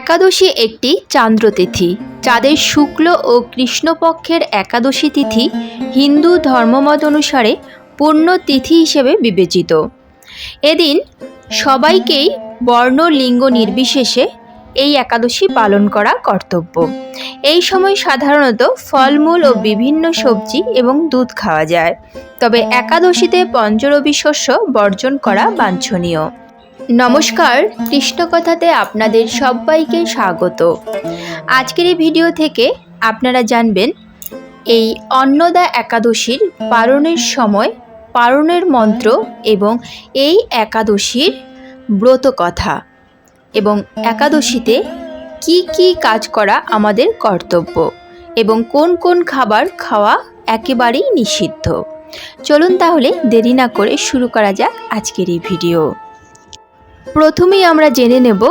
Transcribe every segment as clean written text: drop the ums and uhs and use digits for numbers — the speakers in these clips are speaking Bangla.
একাদশী একটি চান্দ্রতিথি। চাঁদের শুক্ল ও কৃষ্ণপক্ষের একাদশী তিথি হিন্দু ধর্মমত অনুসারে পূর্ণ তিথি হিসেবে বিবেচিত। এদিন সবাইকেই বর্ণ লিঙ্গ নির্বিশেষে এই একাদশী পালন করা কর্তব্য। এই সময় সাধারণত ফলমূল ও বিভিন্ন সবজি এবং দুধ খাওয়া যায়, তবে একাদশীতে পঞ্চরবি শস্য বর্জন করা বাঞ্ছনীয়। নমস্কার, কৃষ্ণকথাতে আপনাদের সবাইকে স্বাগত। আজকের এই ভিডিও থেকে আপনারা জানবেন এই অন্নদা একাদশীর পালনের সময় পালনের মন্ত্র এবং এই একাদশীর ব্রত কথা এবং একাদশীতে কি কি কাজ করা আমাদের কর্তব্য এবং কোন কোন খাবার খাওয়া একেবারেই নিষিদ্ধ। চলুন তাহলে দেরি না করে শুরু করা যাক আজকের এই ভিডিও। প্রথমেই আমরা জেনে নেব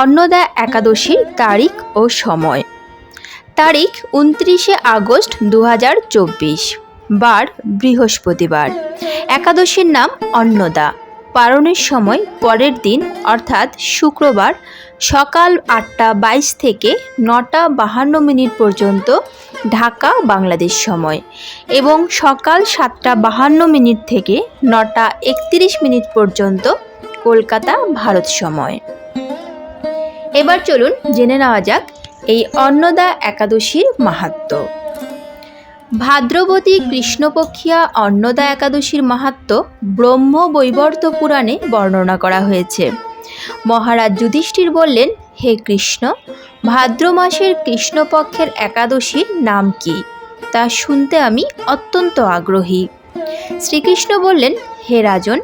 অন্নদা একাদশীর তারিখ ও সময়। তারিখ 29শে আগস্ট 2024, বার বৃহস্পতিবার। একাদশীর নাম অন্নদা। পালনের সময় পরের দিন অর্থাৎ শুক্রবার সকাল 8টা 22 থেকে 9টা 52 পর্যন্ত ঢাকা বাংলাদেশ সময় এবং সকাল 7টা 52 থেকে 9টা 31 পর্যন্ত কলকাতা ভারত সময়। এবার চলুন জেনে নেওয়া যাক এই অন্নদা একাদশীর মাহাত্ম্য। ভাদ্রবতী কৃষ্ণপক্ষিয়া অন্নদা একাদশীর মাহাত্ম্য ব্রহ্মবৈবর্ত পুরাণে বর্ণনা করা হয়েছে। মহারাজ যুধিষ্ঠির বললেন, হে কৃষ্ণ, ভাদ্র মাসের কৃষ্ণপক্ষের একাদশীর নাম কি, তা শুনতে আমি অত্যন্ত আগ্রহী। শ্রীকৃষ্ণ বললেন, হে রাজন,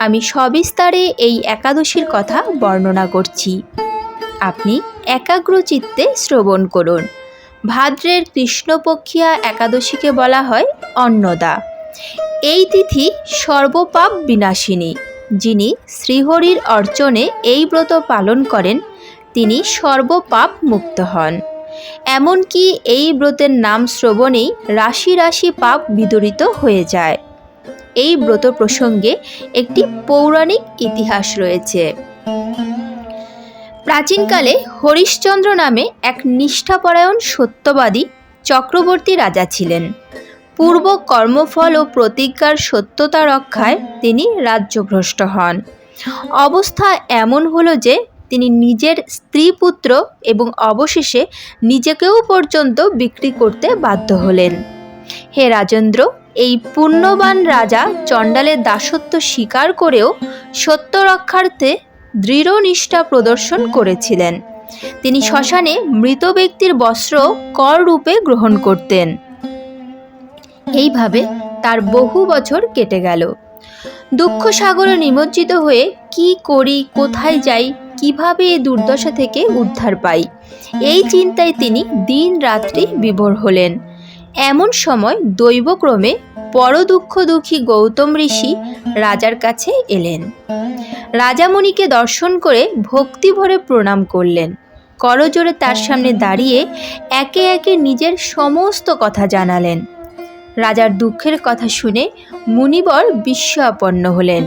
আমি সবিস্তারে এই একাদশীর কথা বর্ণনা করছি, আপনি একাগ্র চিত্তে শ্রবণ করুন। ভাদ্রের কৃষ্ণপক্ষিয়া একাদশীকে বলা হয় অন্নদা। এই তিথি সর্বপাপ বিনাশিনী। যিনি শ্রীহরির অর্চনে এই ব্রত পালন করেন তিনি সর্বপাপ মুক্ত হন। এমনকি এই ব্রতের নাম শ্রবণেই রাশি রাশি পাপ বিদরিত হয়ে যায়। এই ব্রত প্রসঙ্গে একটি পৌরাণিক ইতিহাস রয়েছে। প্রাচীনকালে হরিশ্চন্দ্র নামে এক নিষ্ঠাপরায়ণ সত্যবাদী চক্রবর্তী রাজা ছিলেন। পূর্ব কর্মফল ও প্রতিজ্ঞার সত্যতা রক্ষায় তিনি রাজ্যভ্রষ্ট হন। অবস্থা এমন হলো যে তিনি নিজের স্ত্রী পুত্র এবং অবশেষে নিজেকেও পর্যন্ত বিক্রি করতে বাধ্য হলেন। হে রাজেন্দ্র, এই পুণ্যবান রাজা চণ্ডালের দাসত্ব স্বীকার করেও সত্য রক্ষার্থে দৃঢ় নিষ্ঠা প্রদর্শন করেছিলেন। তিনি শ্মশানে মৃত ব্যক্তির বস্ত্র কর রূপে গ্রহণ করতেন। এইভাবে তার বহু বছর কেটে গেল। দুঃখ সাগরে নিমজ্জিত হয়ে কি করি, কোথায় যাই, কিভাবে এই দুর্দশা থেকে উদ্ধার পাই, এই চিন্তায় তিনি দিন রাত্রি বিভোর হলেন। এমন সময় দৈবক্রমে বড় দুঃখী গৌতম ঋষি রাজার কাছে এলেন। রাজামণিকে দর্শন করে ভক্তি ভরে প্রণাম করলেন। করজোড়ে তার সামনে দাঁড়িয়ে একে একে নিজের সমস্ত কথা জানালেন। রাজার দুঃখের কথা শুনে মুনিবর বিস্ময়াপন্ন হলেন।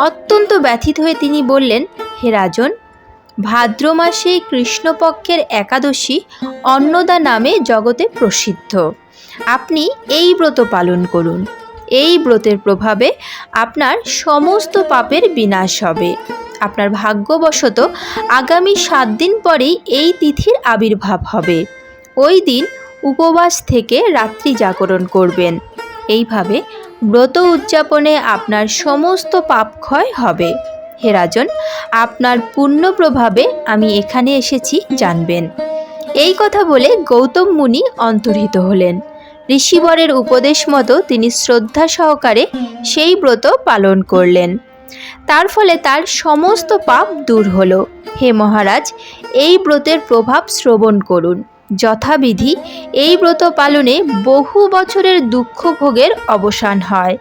অত্যন্ত ব্যথিত হয়ে তিনি বললেন, হে রাজন, ভাদ্র মাসে কৃষ্ণপক্ষের একাদশী অন্নদা নামে জগতে প্রসিদ্ধ। আপনি এই ব্রত পালন করুন। এই ব্রতের প্রভাবে আপনার সমস্ত পাপের বিনাশ হবে। আপনার ভাগ্যবশত আগামী 7 দিন পরেই এই তিথির আবির্ভাব হবে। ওই দিন উপবাস থেকে রাত্রি জাগরণ করবেন। এইভাবে ব্রত উদযাপনে আপনার সমস্ত পাপ ক্ষয় হবে। হে রাজন, আপনার পুণ্য প্রভাবে আমি এখানে এসেছি জানবেন। এই কথা বলে গৌতম মুনি অন্তর্হিত হলেন। ঋষিবরের উপদেশ মতো তিনি শ্রদ্ধা সহকারে সেই ব্রত পালন করলেন। তার ফলে তার সমস্ত পাপ দূর হলো। হে মহারাজ, এই ব্রতের প্রভাব শ্রবণ করুন। যথাবিধি এই ব্রত পালনে বহু বছরের দুঃখ ভোগের অবসান হয়।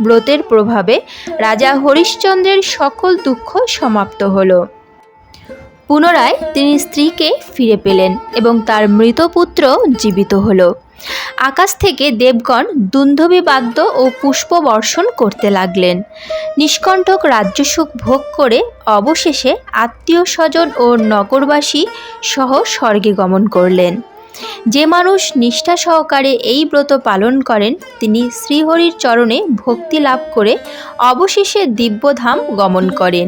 ব্রতের প্রভাবে রাজা হরিশ্চন্দ্রের সকল দুঃখ সমাপ্ত হলো। পুনরায় তিনি স্ত্রীকে ফিরে পেলেন এবং তার মৃত পুত্র জীবিত হলো। আকাশ থেকে দেবগণ দুন্ধবী বাদ্য ও পুষ্প বর্ষণ করতে লাগলেন। নিষ্কণ্টক রাজ্যসুখ ভোগ করে অবশেষে আত্মীয় স্বজন ও নগরবাসী সহ স্বর্গে গমন করলেন। যে মানুষ নিষ্ঠা সহকারে এই ব্রত পালন করেন তিনি শ্রীহরির চরণে ভক্তি লাভ করে অবশেষে দিব্যধাম গমন করেন।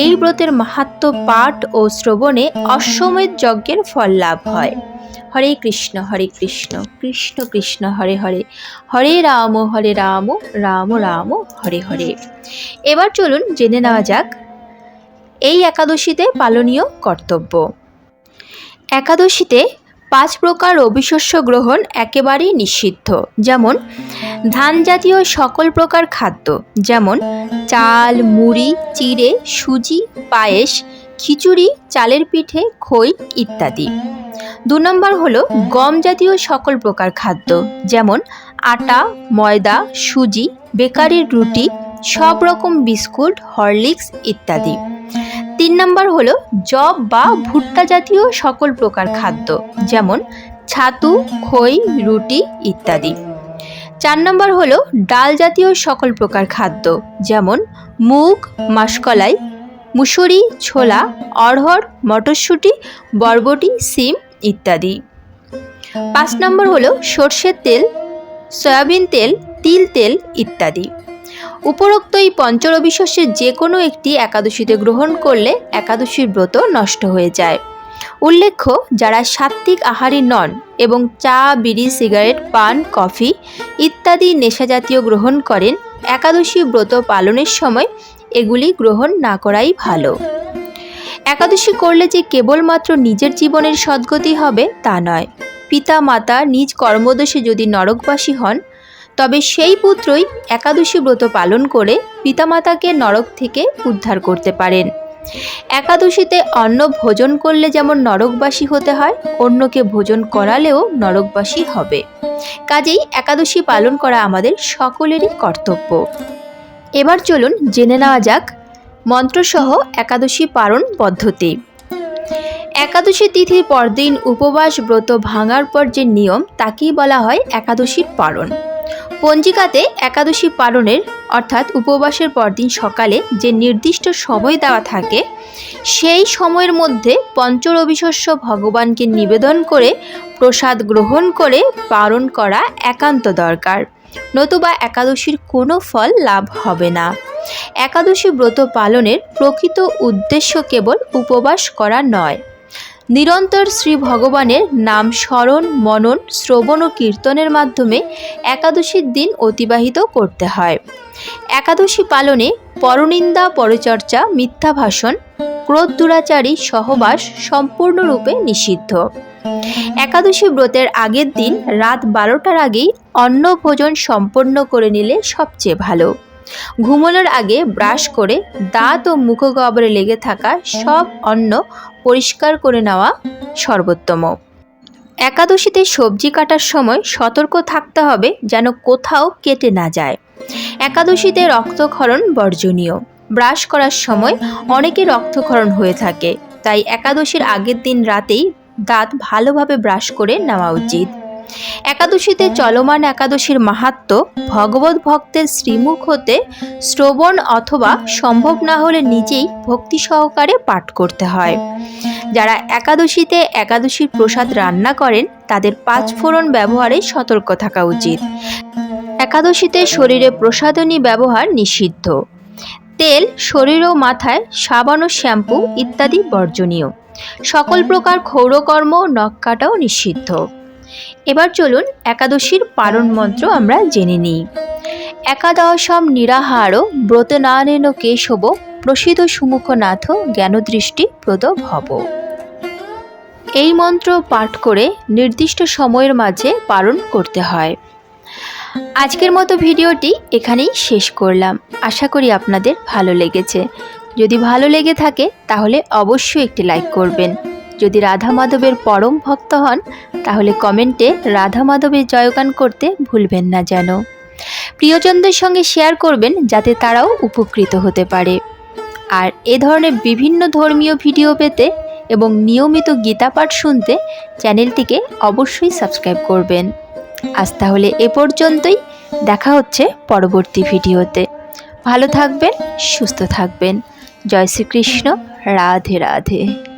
এই ব্রতের মাহাত্ম্য পাঠ ও শ্রবণে অশ্বমেধ যজ্ঞের ফল লাভ হয়। হরে কৃষ্ণ কৃষ্ণ কৃষ্ণ হরে হরে, হরে রাম রাম রাম হরে হরে। এবার চলুন জেনে নেওয়া যাক এই একাদশীতে পালনীয় কর্তব্য। একাদশীতে 5 প্রকার রবিশস্য গ্রহণ একেবারেই নিষিদ্ধ, যেমন ধান জাতীয় সকল প্রকার খাদ্য, যেমন চাল, মুড়ি, চিড়ে, সুজি, পায়েস, খিচুড়ি, চালের পিঠে, খই ইত্যাদি। 2 নম্বর হলো গম জাতীয় সকল প্রকার খাদ্য, যেমন আটা, ময়দা, সুজি, বেকারির রুটি, সব রকম বিস্কুট, হরলিক্স ইত্যাদি। 3 নম্বর হলো জব বা ভুট্টা জাতীয় সকল প্রকার খাদ্য, যেমন ছাতু, খই, রুটি ইত্যাদি। 4 নম্বর হলো ডাল জাতীয় সকল প্রকার খাদ্য, যেমন মুগ, মাসকলাই, মুসুরি, ছোলা, অড়হর, মটরশুঁটি, বরবটি, সিম ইত্যাদি। 5 নম্বর হলো সর্ষের তেল, সয়াবিন তেল, তিল তেল ইত্যাদি। উপরোক্ত এই পঞ্চরবিশস্যের যে কোনো একটি একাদশীতে গ্রহণ করলে একাদশীর ব্রত নষ্ট হয়ে যায়। উল্লেখ্য, যারা সাত্ত্বিক আহারী নন এবং চা, বিড়ি, সিগারেট, পান, কফি ইত্যাদি নেশাজাতীয় গ্রহণ করেন, একাদশী ব্রত পালনের সময় এগুলি গ্রহণ না করাই ভালো। একাদশী করলে যে কেবলমাত্র নিজের জীবনের সদ্গতি হবে তা নয়। পিতা মাতা নিজ কর্মদোষে যদি নরকবাসী হন তবে সেই পুত্রই একাদশী ব্রত পালন করে পিতামাতাকে নরক থেকে উদ্ধার করতে পারেন। একাদশীতে অন্ন ভোজন করলে যেমন নরকবাসী হতে হয়, অন্যকে ভোজন করালেও নরকবাসী হবে। কাজেই একাদশী পালন করা আমাদের সকলেরই কর্তব্য। এবার চলুন জেনে নেওয়া যাক মন্ত্রসহ একাদশী পালন পদ্ধতি। একাদশী তিথির পরদিন উপবাস ব্রত ভাঙার পর যে নিয়ম তাকেই বলা হয় একাদশীর পালন। পঞ্জিকাতে একাদশী পালনের অর্থাৎ উপবাসের পরদিন সকালে যে নির্দিষ্ট সময় দেওয়া থাকে সেই সময়ের মধ্যে পঞ্চরবিশস্য ভগবানকে নিবেদন করে প্রসাদ গ্রহণ করে পালন করা একান্ত দরকার, নতুবা একাদশীর কোনো ফল লাভ হবে না। একাদশী ব্রত পালনের প্রকৃত উদ্দেশ্য কেবল উপবাস করা নয়, নিরন্তর শ্রী ভগবানের নাম স্মরণ, মনন, শ্রবণ ও কীর্তনের মাধ্যমে একাদশীর দিন অতিবাহিত করতে হয়। একাদশী পালনে পরনিন্দা, পরচর্চা, মিথ্যা ভাষণ, ক্রোধ, দুরাচারী সহবাস সম্পূর্ণরূপে নিষিদ্ধ। একাদশী ব্রতের আগের দিন রাত 12টার আগেই অন্ন ভোজন সম্পন্ন করে নিলে সবচেয়ে ভালো। ঘুমানোর আগে ব্রাশ করে দাঁত ও মুখগহ্বরে লেগে থাকা সব অন্ন পরিষ্কার করে নেওয়া সর্বোত্তম। একাদশীতে সবজি কাটার সময় সতর্ক থাকতে হবে যেন কোথাও কেটে না যায়। একাদশীতে রক্তক্ষরণ বর্জনীয়। ব্রাশ করার সময় অনেকে রক্তক্ষরণ হয়ে থাকে, তাই একাদশীর আগের দিন রাতেই দাঁত ভালোভাবে ব্রাশ করে নেওয়া উচিত। একাদশীতে চলমান একাদশীর মাহাত্ম্য ভগবত ভক্তের শ্রীমুখ হতে শ্রবণ অথবা সম্ভব না হলে নিজেই ভক্তি সহকারে পাঠ করতে হয়। যারা একাদশীতে একাদশীর প্রসাদ রান্না করেন তাদের 5 ফোড়ন ব্যবহারে সতর্ক থাকা উচিত। একাদশীতে শরীরে প্রসাধনী ব্যবহার নিষিদ্ধ। তেল, শরীর ও মাথায় সাবান ও শ্যাম্পু ইত্যাদি বর্জনীয়। সকল প্রকার ক্ষৌরকর্ম, নখ কাটাও নিষিদ্ধ। এবার চলুন একাদশীর পালন মন্ত্র আমরা জেনে নিই। একাদশম নিরাহার ব্রতনানেন কেশব প্রসিদ সুমুখনাথ জ্ঞানদৃষ্টি প্রদ ভব। এই মন্ত্র পাঠ করে নির্দিষ্ট সময়ের মাঝে পালন করতে হয়। আজকের মতো ভিডিওটি এখানেই শেষ করলাম। আশা করি আপনাদের ভালো লেগেছে। যদি ভালো লেগে থাকে তাহলে অবশ্যই একটি লাইক করবেন। যদি রাধা মাধবের পরম ভক্ত হন তাহলে কমেন্টে রাধা মাধবের জয়গান করতে ভুলবেন না যেন। প্রিয়জনদের সঙ্গে শেয়ার করবেন যাতে তারাও উপকৃত হতে পারে। আর এ ধরনের বিভিন্ন ধর্মীয় ভিডিও পেতে এবং নিয়মিত গীতা পাঠ শুনতে চ্যানেলটিকে অবশ্যই সাবস্ক্রাইব করবেন। আজ তাহলে এ পর্যন্তই, দেখা হচ্ছে পরবর্তী ভিডিওতে। ভালো থাকবেন, সুস্থ থাকবেন। জয় শ্রীকৃষ্ণ, রাধে রাধে।